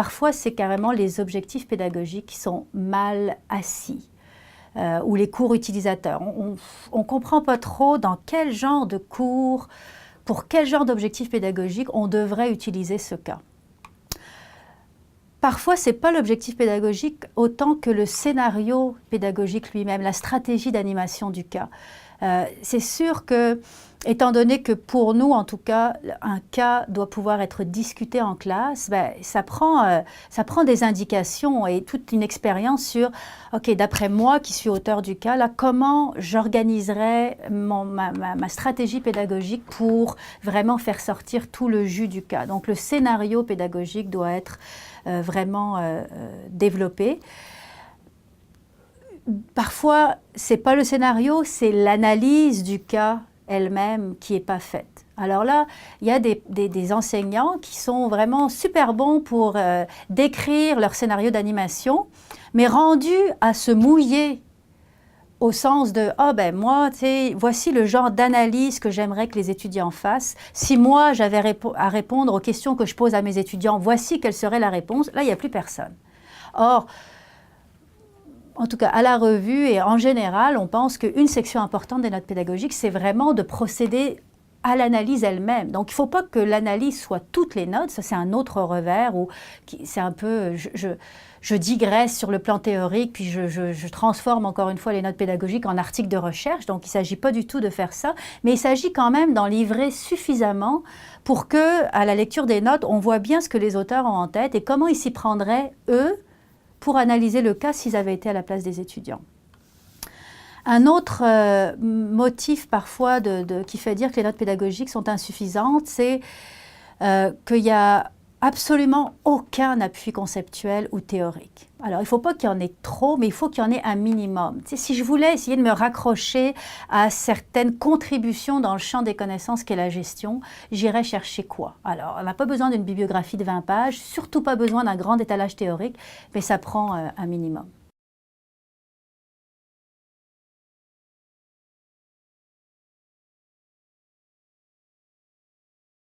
parfois c'est carrément les objectifs pédagogiques qui sont mal assis. Ou les cours utilisateurs. On ne comprend pas trop dans quel genre de cours, pour quel genre d'objectif pédagogique on devrait utiliser ce cas. Parfois, ce n'est pas l'objectif pédagogique autant que le scénario pédagogique lui-même, la stratégie d'animation du cas. C'est sûr que, étant donné que pour nous, en tout cas, un cas doit pouvoir être discuté en classe, ben, ça prend des indications et toute une expérience sur, OK, d'après moi qui suis auteur du cas, là, comment j'organiserais ma stratégie pédagogique pour vraiment faire sortir tout le jus du cas. Donc, le scénario pédagogique doit être vraiment développé. Parfois, ce n'est pas le scénario, c'est l'analyse du cas elle-même qui n'est pas faite. Alors là, il y a des enseignants qui sont vraiment super bons pour décrire leur scénario d'animation, mais rendus à se mouiller au sens de « Ah ben moi, tu sais, voici le genre d'analyse que j'aimerais que les étudiants fassent. Si moi, j'avais à répondre aux questions que je pose à mes étudiants, voici quelle serait la réponse. » Là, il n'y a plus personne. Or, en tout cas, à la revue et en général, on pense qu'une section importante des notes pédagogiques, c'est vraiment de procéder à l'analyse elle-même. Donc, il ne faut pas que l'analyse soit toutes les notes. Ça, c'est un autre revers où c'est un peu... Je digresse sur le plan théorique, puis je transforme encore une fois les notes pédagogiques en articles de recherche. Donc, il ne s'agit pas du tout de faire ça. Mais il s'agit quand même d'en livrer suffisamment pour que, à la lecture des notes, on voit bien ce que les auteurs ont en tête et comment ils s'y prendraient, eux, pour analyser le cas s'ils avaient été à la place des étudiants. Un autre motif parfois qui fait dire que les notes pédagogiques sont insuffisantes, c'est qu'il y a absolument aucun appui conceptuel ou théorique. Alors, il ne faut pas qu'il y en ait trop, mais il faut qu'il y en ait un minimum. Tu sais, si je voulais essayer de me raccrocher à certaines contributions dans le champ des connaissances qu'est la gestion, j'irais chercher quoi? Alors, on n'a pas besoin d'une bibliographie de 20 pages, surtout pas besoin d'un grand étalage théorique, mais ça prend un minimum.